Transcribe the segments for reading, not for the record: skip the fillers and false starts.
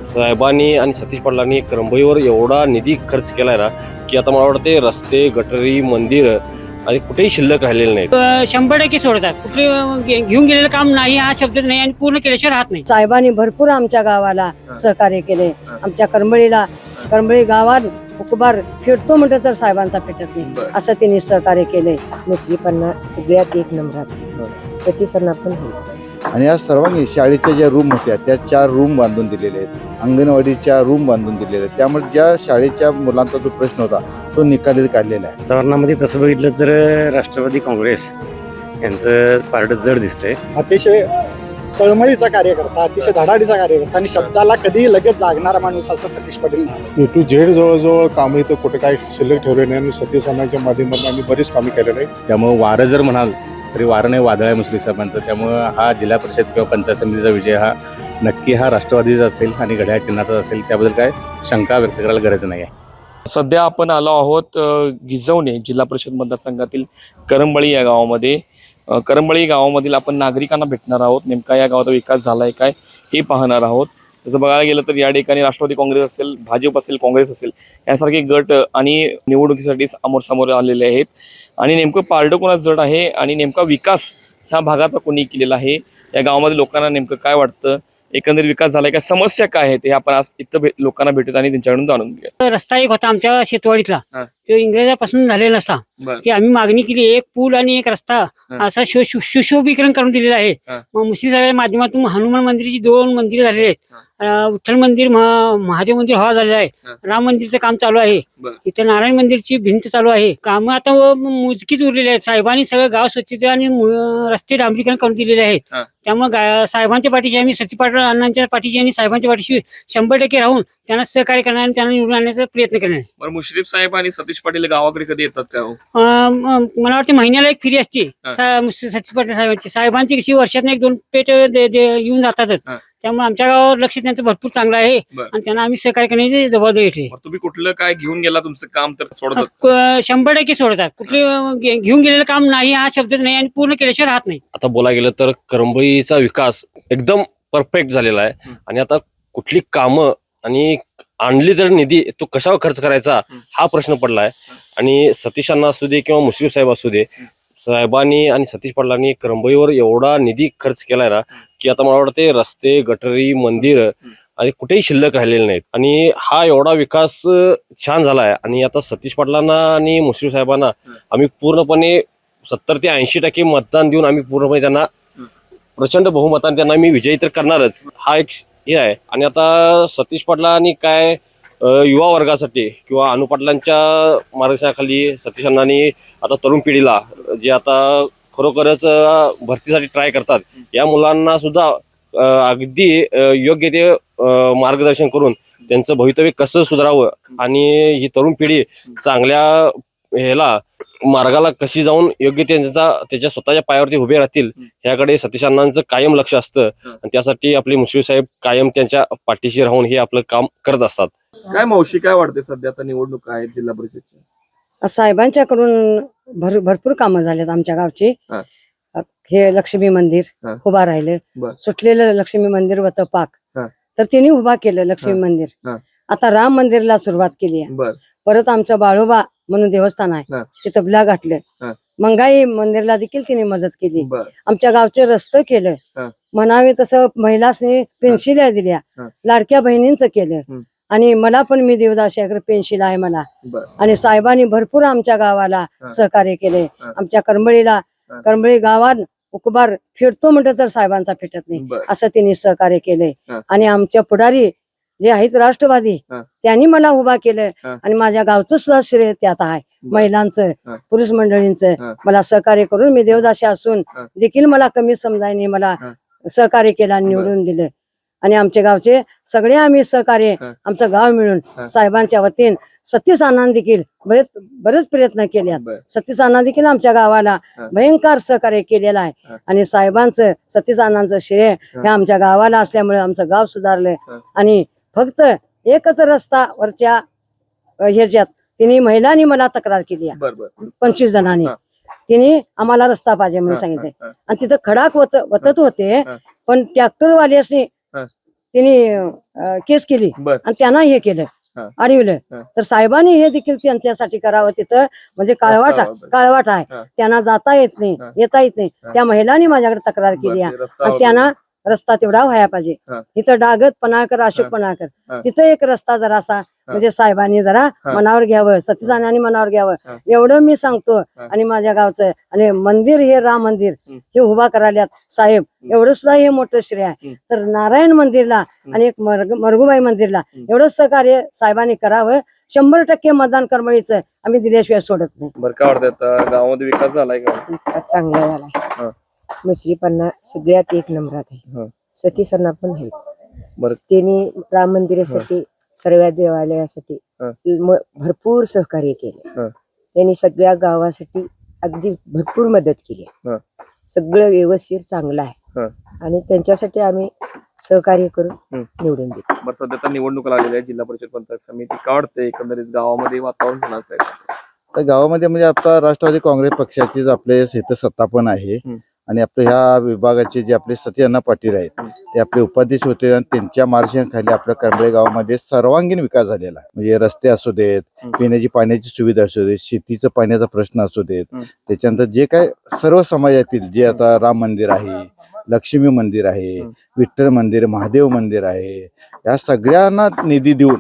साहेबांनी आणि सतीश पाटलांनी करंबईवर एवढा निधी खर्च केलाय ना की आता मला वाटते रस्ते, गटरी, मंदिर आणि कुठेही शिल्लक राहिलेले नाहीत. 100% सोडतात. कुठले घेऊन गेलेलं काम नाही हा शब्दच नाही आणि पूर्ण केल्याशिवाय राहत नाही. साहेबांनी भरपूर आमच्या गावाला सहकार्य केले. आमच्या करंबळी गावात हुकबार फिरतो म्हणतो तर साहेबांचा फिटत नाही असं त्यांनी सहकार्य केले. मुस्लिमांना सगळ्यात एक नंबरात सतीशांना पण होईल. आणि या सर्वांनी शाळेच्या ज्या रूम होत्या त्या 4 रूम बांधून दिलेले आहेत, अंगणवाडीच्या रूम बांधून दिलेले आहेत. त्यामुळे ज्या शाळेच्या मुलांचा जो प्रश्न होता तो निकाली काढलेला आहे. वातावरणामध्ये तसं बघितलं तर राष्ट्रवादी काँग्रेस यांचं पारड जड दिसतंय. अतिशय तळमळीचा कार्यकर्ता, अतिशय धडाडीचा कार्यकर्ता आणि शब्दाला कधी लगेच जागणारा माणूस असं सतीश पाटील म्हणाले. A to Z जवळजवळ कामं इथं कुठे काय शिल्लक ठेवले नाही आणि सतीश अण्णांच्या माध्यमातून आम्ही बरीच कामे केलेली आहेत. त्यामुळे वारं जर म्हणाल तरी वारं नाही, वादळ आहे मुश्रीफ साहेबांचं. त्यामुळं हा जिल्हा परिषद किंवा पंचायत समितीचा विजय हा नक्की हा राष्ट्रवादीचा असेल आणि घड्याळ चिन्हाचा असेल. त्याबद्दल काय शंका व्यक्त करायला गरज नाही आहे. सध्या आपण आलो आहोत गिजवणे जिल्हा परिषद मतदारसंघातील करंबळी या गावामध्ये. करंबळी गावामधील आपण नागरिकांना भेटणार आहोत. नेमका या गावाचा विकास झालाय काय हे पाहणार आहोत. जसं बघायला गेलं तर या ठिकाणी राष्ट्रवादी काँग्रेस असेल, भाजप असेल, काँग्रेस असेल यासारखे गट आणि निवडणुकीसाठी समोर आलेले आहेत. आणि नेमकं पारडं कोणाचं जड आहे आणि नेमका विकास ह्या भागाचा कोणी केलेला आहे, या गावामध्ये लोकांना नेमकं काय वाटतं, एकंदरीत विकास झालाय काय, समस्या काय आहेत हे आपण आज इथं लोकांना भेटत आणि त्यांच्याकडून जाणून घेऊया. रस्ता एक होता आमच्या शेतवाडीतला, तो इंग्रजापासून झालेला नसता. की आम्ही मागणी केली एक पूल आणि एक रस्ता असा सुशोभीकरण करून दिलेला आहे. मग मुस्लिम साहेबांच्या माध्यमातून हनुमान मंदिराची 2 मंदिरं झालेली आहेत. विठ्ठल मंदिर, महादेव मंदिर व्हावं झालेलं आहे. राम मंदिरचं काम चालू आहे. इथं नारायण मंदिरची भिंत चालू आहे. कामं आता मोजकीच उरलेली आहेत. साहेबांनी सगळं गाव स्वच्छता आणि रस्ते डांबरीकरण करून दिलेले आहेत. त्यामुळे साहेबांच्या पाठीशी आम्ही सतीश पाटील अण्णांच्या पाठीशी आणि साहेबांच्या पाठीशी 100% राहून त्यांना सहकार्य करणार आणि त्यांना निवडून आणण्याचा प्रयत्न करणार. बरं, मुश्रीफ साहेब आणि सतीश पाटील गावाकडे कधी येतात का? मला वाटतं महिन्याला एक फेरी असते सतीश पाटील साहेबांची कशी वर्षात 1-2 पेट येऊन जातातच. त्यामुळे आमच्या गावावर लक्ष त्यांचं भरपूर चांगलं आहे आणि त्यांना आम्ही सहकार्य करण्याची जबाबदारी घेतली. तुम्ही कुठलं काय घेऊन गेला तुमचं काम तर सोडतात? 100% सोडतात. कुठले घेऊन गेलेलं काम नाही हा शब्दच नाही आणि पूर्ण केल्याशिवाय राहत नाही. आता बोलायला गेलं तर करंबईचा विकास एकदम परफेक्ट झालेला आहे. आणि आता कुठली कामं आणि आणली तर निधी तो कशावर खर्च करायचा हा प्रश्न पडलाय. आणि सतीश अण्णा असू दे किंवा मुश्रीफ साहेब असू दे, साहेबांनी आणि सतीश पाटलांनी करंबईवर एवढा निधी खर्च केलाय ना की आता मला वाटते रस्ते, गटरी, मंदिर आणि कुठेही शिल्लक राहिलेले नाहीत. आणि हा एवढा विकास छान झालाय. आणि आता सतीश पाटलांना आणि मुश्रीफ साहेबांना आम्ही पूर्णपणे 70 ते 80% मतदान देऊन आम्ही पूर्णपणे त्यांना प्रचंड बहुमताने त्यांना मी विजयी तर करणारच, हा एक हे आहे. आणि आता सतीश पाटलांनी काय युवा वर्गासाठी किंवा अनु पाटलांच्या मार्गदर्शनाखाली सतीश अण्णांनी आता तरुण पिढीला जे आता खरोखरच भरतीसाठी ट्राय करतात या मुलांना सुद्धा अगदी योग्य ते मार्गदर्शन करून त्यांचं भवितव्य कसं सुधारावं आणि ही तरुण पिढी चांगल्या ह्याला मार्गाला कशी जाऊन योग्य त्याच्या स्वतःच्या पायावरती उभे राहतील ह्याकडे सतीश अण्णांचं कायम लक्ष असतं. आणि त्यासाठी आपले मुश्रीफ साहेब कायम त्यांच्या पाठीशी राहून हे आपलं काम करत असतात. काय मावशी काय वाटते सध्या आता निवडणूक आहेत जिल्हा परिषदच्या? साहेबांच्याकडून भरपूर कामं झालेत आमच्या गावची. हे लक्ष्मी मंदिर उभा राहिले, सुटलेलं लक्ष्मी मंदिर होतं पाक, तर त्यांनी उभा केलं लक्ष्मी मंदिर. आता राम मंदिरला सुरुवात केली आहे. परत आमचं बाळोबा म्हणून देवस्थान आहे, तिथं ब्लॉक घातलं. मंगाई मंदिरला देखील तिने मदत केली. आमच्या गावचे रस्ते केलं, म्हणावे तसं महिलांनी पेन्शिल्या दिल्या, लाडक्या बहिणींचं केलं. आणि मला पण मी देवदासाकडे पेन्शिल आहे मला. आणि साहेबांनी भरपूर आमच्या गावाला सहकार्य केले. आमच्या करंबळी गावात हुकबार फिरतो म्हणतो तर साहेबांचा फिटत नाही असं त्यांनी सहकार्य केले. आणि आमच्या पुढारी जे आहेत राष्ट्रवादी त्यांनी मला उभा केलं. आणि माझ्या गावचं सुद्धा श्रेय त्यात आहे. महिलांचं, पुरुष मंडळींचं मला सहकार्य करून मी देवदासी असून देखील मला कमी समजायने मला सहकार्य केलं आणि निवडून दिलं. आणि आमच्या गावचे सगळे आम्ही सहकार्य आमचं गाव मिळून साहेबांच्या वतीन सतीश अण्णांनी देखील बरेच प्रयत्न केले. सतीश अण्णा देखील आमच्या गावाला भयंकर सहकार्य केलेलं आहे. आणि साहेबांचं, सतीश अण्णांचं श्रेय हे आमच्या गावाला असल्यामुळे आमचं गाव सुधारलं. आणि फक्त एकच रस्ता वरच्या ह्याच्यात तिने महिलांनी मला तक्रार केली आहे, 25 जणांनी. तिने आम्हाला रस्ता पाहिजे म्हणून सांगितले. आणि तिथं खडाक वतत होते, पण ट्रॅक्टरवाल्यासनी त्यांनी केस केली बर आणि त्यांना हे केलं हा. अडवलं. हा. तर साहेबांनी हे देखील त्यांच्यासाठी करावं. तिथं म्हणजे रस्ता. काळवाट आहे, हा. त्यांना जाता येत नाही, हा. येता येत नाही. हा. त्या महिलांनी माझ्याकडे तक्रार केली आहे बरं, ते रस्ता आणि त्यांना रस्ता तेवढा व्हायला पाहिजे. हा. इथं डागत पनाळकर, अशोक हा. पनाळकर, हा. तिथं एक रस्ता जरासा म्हणजे साहेबांनी जरा हा. मनावर घ्यावं, सतीसान्यानी मनावर घ्यावं, हा. एवढं मी सांगतो. हा. आणि माझ्या गावचं आणि मंदिर हे राम मंदिर हे उभा करायल्यात साहेब, एवढं सुद्धा हे मोठं श्रेय आहे. तर नारायण मंदिरला आणि एक मरगुबाई मंदिरला एवढं सहकार्य साहेबांनी करावं. 100% मतदान करमळीचं आम्ही दिल्याशिवाय सोडत नाही. बरं, काय वाटतं आता गावामध्ये विकास झालाय का? विकास चांगला हा. झालाय. मुश्रीफांना सगळ्यात एक नंबरात हा. आहे. सतीसांना पण आहे. बरं. त्यांनी राम मंदिरासाठी सर्व देवालयासाठी हा. भरपूर सहकार्य केले. हा. त्यांनी सगळ्या गावासाठी अगदी भरपूर मदत केली. हा. सगळं व्यवस्थित चांगलं आहे हा. आणि त्यांच्यासाठी आम्ही सहकार्य करून निवडून देतो. बरं, सध्या तर निवडणूक लागलेल्या आहे जिल्हा परिषद पंचायत समिती. काय वाटतं एकंदरीत गावामध्ये वातावरण कोणाचं आहे? तर गावामध्ये म्हणजे आता राष्ट्रवादी काँग्रेस पक्षाचीच आपले इथं सत्ता पण आहे. आणि आपले ह्या विभागाचे जे आपले सती अण्णा पाटील आहेत ते आपले उपाध्यक्ष होते आणि त्यांच्या मार्गदर्शनाखाली आपल्या करंबळे गावामध्ये सर्वांगीण विकास झालेला आहे. म्हणजे रस्ते असू देत, पिण्याची पाण्याची सुविधा असू देत, शेतीचा पाण्याचा प्रश्न असू देत, त्याच्यानंतर जे काय सर्व समाजातील जे आता राम मंदिर आहे, लक्ष्मी मंदिर आहे, विठ्ठल मंदिर, महादेव मंदिर आहे, या सगळ्यांना निधी देऊन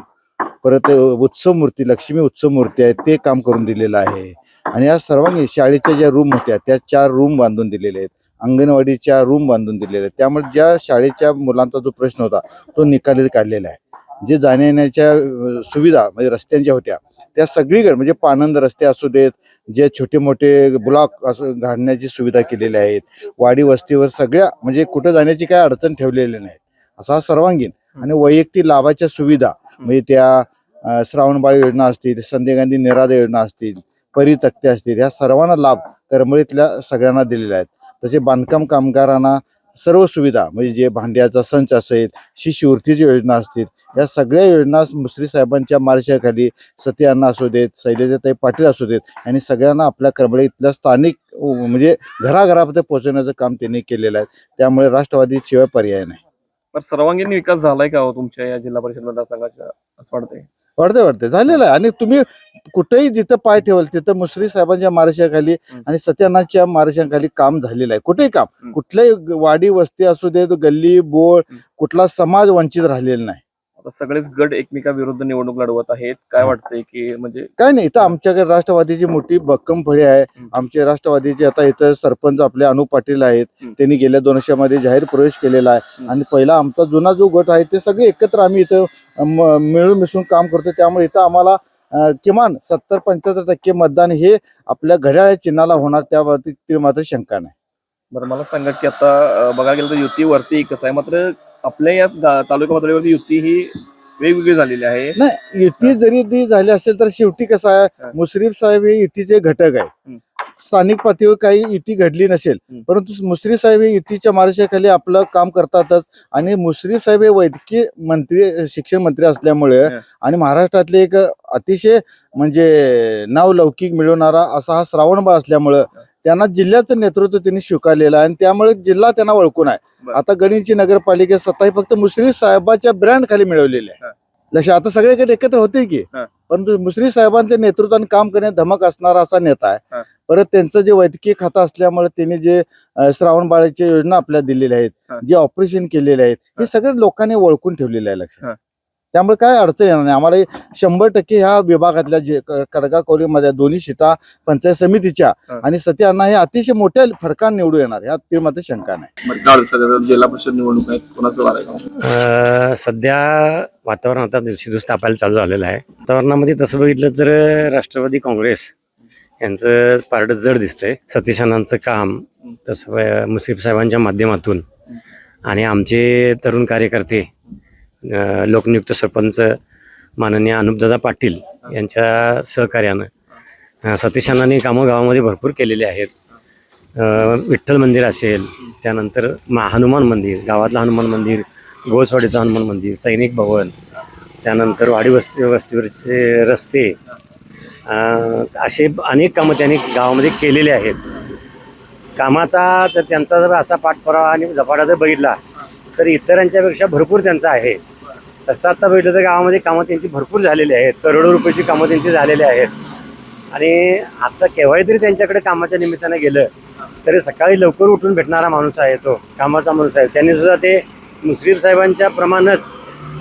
परत उत्सव मूर्ती, लक्ष्मी उत्सव मूर्ती आहे ते काम करून दिलेलं आहे. आणि या सर्वांनी शाळेच्या ज्या रूम होत्या त्या 4 रूम बांधून दिलेले आहेत, अंगणवाडीच्या रूम बांधून दिलेले आहेत. त्यामुळे ज्या शाळेच्या मुलांचा जो प्रश्न होता तो निकाली काढलेला आहे. जे जाण्या येण्याच्या सुविधा म्हणजे रस्त्यांच्या होत्या त्या सगळीकडे म्हणजे पानंद रस्ते असू देत, जे छोटे मोठे ब्लॉक असं घालण्याची सुविधा केलेल्या आहेत. वाडी वस्तीवर सगळ्या म्हणजे कुठं जाण्याची काय अडचण ठेवलेली नाही. असा हा सर्वांगीण आणि वैयक्तिक लाभाच्या सुविधा म्हणजे त्या श्रावणबाळ योजना असतील, संजय गांधी निराधार योजना असतील, परितक्ते असतील, या सर्वांना लाभ करमळीतल्या सगळ्यांना दिलेला आहेत. तसे बांधकाम कामगारांना सर्व सुविधा म्हणजे जे भांड्याचा संच असेल, शिष्यवृत्तीची योजना असतील, या सगळ्या योजना मुश्रीफ साहेबांच्या मार्गदर्शनाखाली सती अण्णा असू देत, शैलजाताई पाटील असू देत आणि सगळ्यांना आपल्या करमळीतल्या स्थानिक म्हणजे घराघरापर्यंत पोहोचवण्याचं काम त्यांनी केलेलं आहे. त्यामुळे राष्ट्रवादी शिवाय पर्याय नाही. पण सर्वांगीण विकास झालाय का हो तुमच्या या जिल्हा परिषद मतदारसंघाच्या असं वाटतंय? वाढते झालेलं आहे. आणि तुम्ही कुठेही जिथं पाय ठेवाल तिथं मुश्रीफ साहेबांच्या मार्गदर्शनाखाली आणि सत्यानाच्या मार्गदर्शनाखाली काम झालेलं आहे. कुठेही काम, कुठल्याही वाडी वस्ती असू दे, गल्ली बोळ, कुठला समाज वंचित राहिलेला नाही. आता सगळेच गट एकमेकाविरुद्ध निवडणूक लढवत आहेत. काय वाटतंय की म्हणजे काय नाही, इथं आमच्याकडे राष्ट्रवादीची मोठी भक्कम फळी आहे. आमचे राष्ट्रवादीचे आता इथं सरपंच आपले अनुप पाटील आहेत, त्यांनी गेल्या 2 वर्षामध्ये जाहीर प्रवेश केलेला आहे. आणि पहिला आमचा जुना जो गट आहे ते सगळे एकत्र आम्ही इथं मिळून मिसळून काम करतो. त्यामुळे इथं आम्हाला किमान 70-75% मतदान हे आपल्या घड्याळ चिन्हाला होणार, त्याबाबतीत मात्र शंका नाही. बरं, मला सांगा की आता बघायला गेलं तर युतीवरती एकच आहे, मात्र आपल्या या तालुका पातळीवरती युती ही वेगवेगळी झालेली आहे. नाही, युती जरी ती झाली असेल तर शेवटी कसं आहे, मुश्रीफ साहेब हे युतीचे घटक आहे. स्थानिक पातळीवर काही युती घडली नसेल, परंतु मुश्रीफ साहेब हे युतीच्या मार्गदर्शनाखाली आपलं काम करतातच. आणि मुश्रीफ साहेब हे वैद्यकीय मंत्री, शिक्षण मंत्री असल्यामुळे आणि महाराष्ट्रातले एक अतिशय म्हणजे नावलौकिक मिळवणारा असा हा श्रावणबाळ असल्यामुळं त्यांना जिल्ह्याचं नेतृत्व त्यांनी स्वीकारलेलं आहे आणि त्यामुळे जिल्हा त्यांना ओळखून आहे. आता गणितची नगरपालिका सत्ता फक्त मुश्रीफ साहेबाच्या ब्रँड खाली मिळवलेली आहे. लक्ष आता सगळीकडे एकत्र होते की, परंतु मुश्रीफ साहेबांच्या नेतृत्वाने काम करण्यात धमक असणारा असा नेता आहे. परत त्यांचं जे वैद्यकीय खातं असल्यामुळे त्यांनी जे श्रावणबाळाच्या योजना आपल्याला दिलेल्या आहेत, जे ऑपरेशन केलेले आहेत, हे सगळ्या लोकांनी ओळखून ठेवलेलं आहे. लक्षात त्यामुळे काय अडचण येणार नाही. आम्हाला 100% ह्या विभागातल्या जे कडगा कोलीमध्ये दोन्ही सीटा पंचायत समितीच्या आणि सती अण्णा हे अतिशय मोठ्या फरकाने निवडून येणार, यात मात्र शंका नाही. जिल्हा परिषद निवडणूक आहे, कोणाचं वार आहे? सध्या वातावरण आता दिवसेदिवस तापायला चालू झालेलं आहे. वातावरणामध्ये तसं बघितलं तर राष्ट्रवादी काँग्रेस यांचं पारडं जड दिसतंय. सतीश अण्णांचं काम तसं मुश्रीफ साहेबांच्या माध्यमातून आणि आमचे तरुण कार्यकर्ते लोकनियुक्त सरपंच माननीय अनुपदादा पाटील यांच्या सहकार्यानं सतीश अण्णांनी कामं गावामध्ये भरपूर केलेले आहेत. विठ्ठल मंदिर असेल, त्यानंतर हनुमान मंदिर, गावातलं हनुमान मंदिर, गोसवाडीचं हनुमान मंदिर, सैनिक भवन, त्यानंतर वाडी वस्तीवरचे रस्ते, असे अनेक कामं त्यांनी गावामध्ये केलेले आहेत. कामाचा जर त्यांचा जर असा पाठपुरावा आणि झपाटा जर बघितला तर इतरांच्या पेक्षा भरपूर त्यांचा आहे. तसं आता बघितलं तर गावामध्ये कामं त्यांची भरपूर झालेली आहेत. करोडो रुपयाची कामं त्यांची झालेली आहेत. आणि आता केव्हाही तरी त्यांच्याकडे कामाच्या निमित्तानं गेलं तरी सकाळी लवकर उठून भेटणारा माणूस आहे, तो कामाचा माणूस आहे. त्यांनी सुद्धा ते मुश्रीफ साहेबांच्या प्रमाणच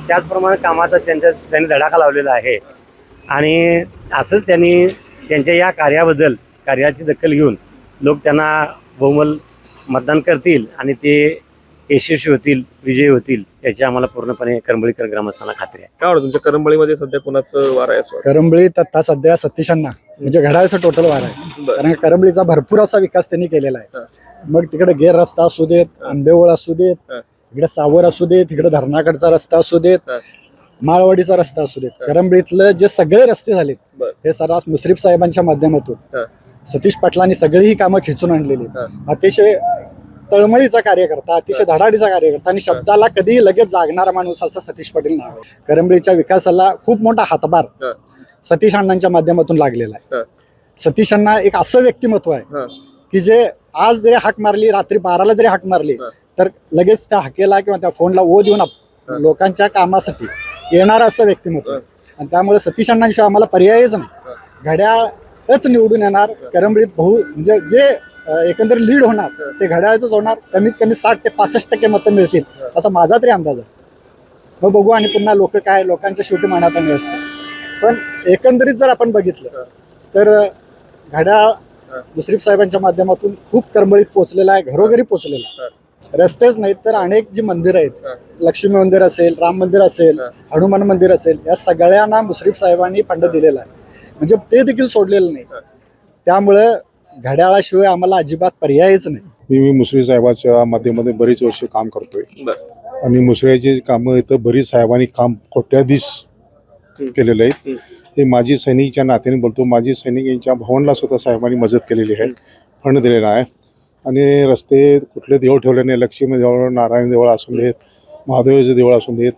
त्याचप्रमाणे कामाचा त्यांनी धडाका लावलेला आहे. आणि असंच त्यांनी त्यांच्या या कार्याची दखल घेऊन लोक त्यांना बहुमल मतदान करतील आणि ते यशस्वी होतील, विजयी होतील याची आम्हाला पूर्णपणे करंबळीकर ग्रामस्थांना खात्री आहे. काय वाटतं तुमच्या करंबळीमध्ये सध्या कोणाचं वार आहे असं वाटतं? करंबळीत आता सध्या सतीशांना म्हणजे घड्याळचं टोटल वार आहे. बरं. कारण करंबळीचा भरपूर असा विकास त्यांनी केलेला आहे. मग तिकडे गेर रस्ता असू देत, आंबेओळ असू देत, इकडे सावर असू देत, इकडे धरणाकडचा रस्ता असू देत, माळवाडीचा रस्ता असू देत. करंबळीतलं जे सगळे रस्ते झालेत हे सर्रास मुश्रीफ साहेबांच्या माध्यमातून सतीश पाटलांनी सगळी ही कामं खिचून आणलेली आहेत. अतिशय तळमळीचा कार्यकर्ता, अतिशय धडाडीचा कार्यकर्ता आणि शब्दाला कधीही लगेच जागणारा माणूस असं सतीश पाटील नाव आहे. करंबळीच्या विकासाला खूप मोठा हातभार सतीश अण्णांच्या माध्यमातून लागलेला आहे. सतीश अण्णा एक असं व्यक्तिमत्व आहे की जे आज जरी हाक मारली, रात्री 12ला जरी हाक मारली तर लगेच त्या हाकेला किंवा त्या फोनला ओ देऊन लोकांच्या कामासाठी येणारं असं व्यक्तिमत्व आहे. आणि त्यामुळे सतीश अण्णांशिवाय आम्हाला पर्यायच नाही. घड्याळच निवडून येणार. करंबळीत म्हणजे जे एकंदर लीड होणार ते घड्याळच होणार. कमीत कमी 60 ते 65% मतं मिळतील असा माझा तरी अंदाज आहे. मग बघू आणि पुन्हा लोकांच्या शेवटी मनात असतात. पण एकंदरीत जर आपण बघितलं तर घड्याळ मुश्रीफ साहेबांच्या माध्यमातून खूप करंबळीत पोहोचलेला आहे, घरोघरी पोहोचलेला आहे. रस्तेच नाहीत तर अनेक जी मंदिरं आहेत, लक्ष्मी मंदिर असेल, राम मंदिर असेल, हनुमान मंदिर असेल, या सगळ्यांना मुश्रीफ साहेबांनी फंड दिलेला आहे. म्हणजे ते देखील सोडलेलं नाही. त्यामुळे घड्याळाशिवाय आम्हाला अजिबात पर्यायच नाही. मी मुश्रीफ साहेबांच्या माध्यमामध्ये बरीच वर्ष काम करतोय आणि मुश्रीफाची कामं इथं बरीच साहेबांनी काम कोट्याधीश केलेलं आहे. हे माजी सैनिकच्या नात्याने बोलतो. माजी सैनिक यांच्या भावांना स्वतः साहेबांनी मदत केलेली आहे, फंड दिलेला आहे. आणि रस्ते कुठले देऊळ ठेवले नाही. लक्ष्मी देवळ, नारायण देवळ असून देत, महादेवाचं देवळ असून देत,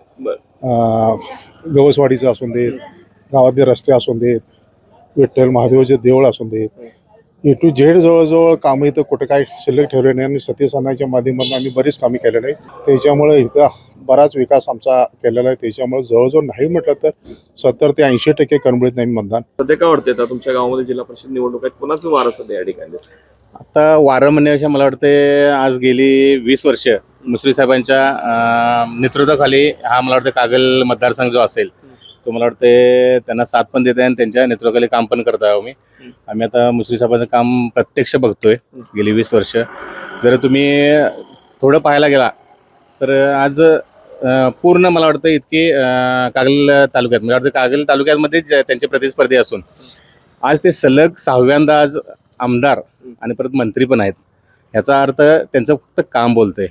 गवसवाडीचं असून देत, गावातले रस्ते असून देत, विठ्ठल महादेवाचे देवळ असून देत, A to Z जवळजवळ कामं इथं कुठे काही शिल्लक ठेवले नाही. आणि सतीश अण्णांच्या माध्यमातून आम्ही बरीच कामे केलेली आहेत. त्याच्यामुळे इथं बराच विकास आमचा केलेला आहे. त्याच्यामुळे जवळजवळ नाही म्हटलं तर 70 ते 80% करंबळीत नाही मतदान. सध्या काय वाटतंय आता तुमच्या गावामध्ये जिल्हा परिषद निवडणूक आहेत, कोणाचं वार सध्या या ठिकाणी? आता वारं म्हणण्यापेक्षा मला वाटते आज गेली 20 वर्ष मुश्रीफ साहेबांच्या नेतृत्वाखाली हा मला वाटतं कागल मतदारसंघ जो असेल तो मला वाटते त्यांना साथ पण देत आहे आणि त्यांच्या नेतृत्वाखाली काम पण करत आहे. आम्ही आता मुश्रीफ साहेबांचं काम प्रत्यक्ष बघतोय गेली 20 वर्ष. जर तुम्ही थोडं पाहायला गेला तर आज पूर्ण मला वाटतं इतकी कागल तालुक्यात मला वाटतं कागल तालुक्यामध्येच त्यांचे प्रतिस्पर्धी असून आज ते सलग 6व्यांदा आज आमदार आणि परत मंत्री पण आहेत. याचा अर्थ त्यांचं फक्त काम बोलतंय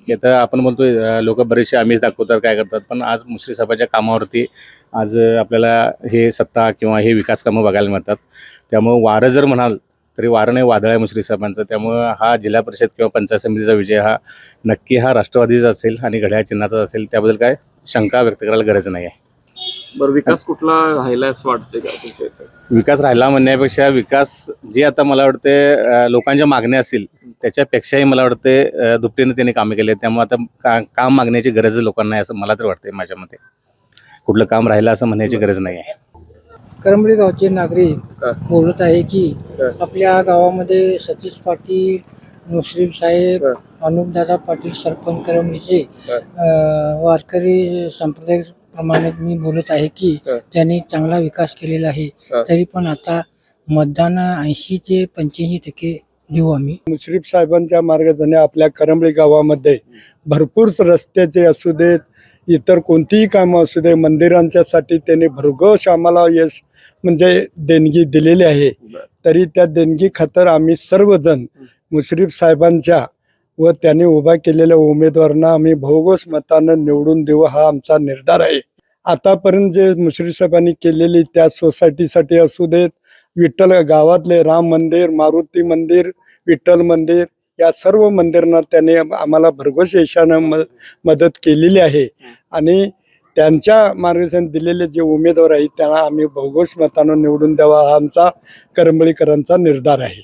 की आता आपण बोलतोय लोक बरेचसे आमिष दाखवतात, काय करतात, पण आज मुश्रीफ साहेबांच्या कामावरती आज आपल्याला हे सत्ता किंवा हे विकास कामं बघायला मिळतात. त्यामुळं वारं जर म्हणाल तरी वारं नाही, वादळ आहे मुश्रीफ साहेबांचं. त्यामुळं हा जिल्हा परिषद किंवा पंचायत समितीचा विजय हा नक्की हा राष्ट्रवादीचा असेल आणि घड्याळ चिन्हाचा असेल. त्याबद्दल काय शंका व्यक्त करायला गरज नाही आहे. बरं, विकास कुठला राहिला असं वाटतंय का तुमच्या इथे? विकास राहिला म्हणण्यापेक्षा विकास जे आता मला वाटते लोकांच्या मागण्या असतील त्याच्यापेक्षाही मला वाटते दुपटीने त्यांनी कामे केले. त्यामुळे आता काम मागण्याची गरज लोकांना आहे असं मला तर वाटते. माझ्या मते कुठलं काम राहिलं असं म्हणण्याची गरज नाही आहे. करंबळी गावचे नागरिक बोलत आहे की आपल्या गावामध्ये सतीश पाटील, मुश्रीफ साहेब, अनुपदादा पाटील सरपंच करंबळीचे वारकरी संप्रदाय प्रमाणे मी बोलत आहे की त्यांनी चांगला विकास केलेला आहे. तरी पण आता मतदान 80 ते 85% देऊ आम्ही. मुश्रीफ साहेबांच्या मार्गदर्शनाने आपल्या करंबळी गावामध्ये भरपूर रस्त्याचे असू देत, इतर कोणतीही कामं असू दे, मंदिरांच्यासाठी त्यांनी भरघोस आम्हाला यश म्हणजे देणगी दिलेली आहे. तरी त्या देणगी खातर आम्ही सर्वजण मुश्रीफ साहेबांच्या व त्यांनी उभा केलेल्या उमेदवारांना आम्ही भौघोस मतानं निवडून देऊ हा आमचा निर्धार आहे. आतापर्यंत जे मुश्रीफ साहेबांनी केलेली त्या सोसायटीसाठी असू देत, विठ्ठल गावातले राम मंदिर, मारुती मंदिर, विठ्ठल मंदिर या सर्व मंदिरांना त्याने आम्हाला भरघोस यशानं मदत केलेली आहे. आणि त्यांच्या मार्गदर्शन दिलेले जे उमेदवार आहेत त्यांना आम्ही भौघोस मतानं निवडून द्यावा हा आमचा करंबळीकरांचा निर्धार आहे.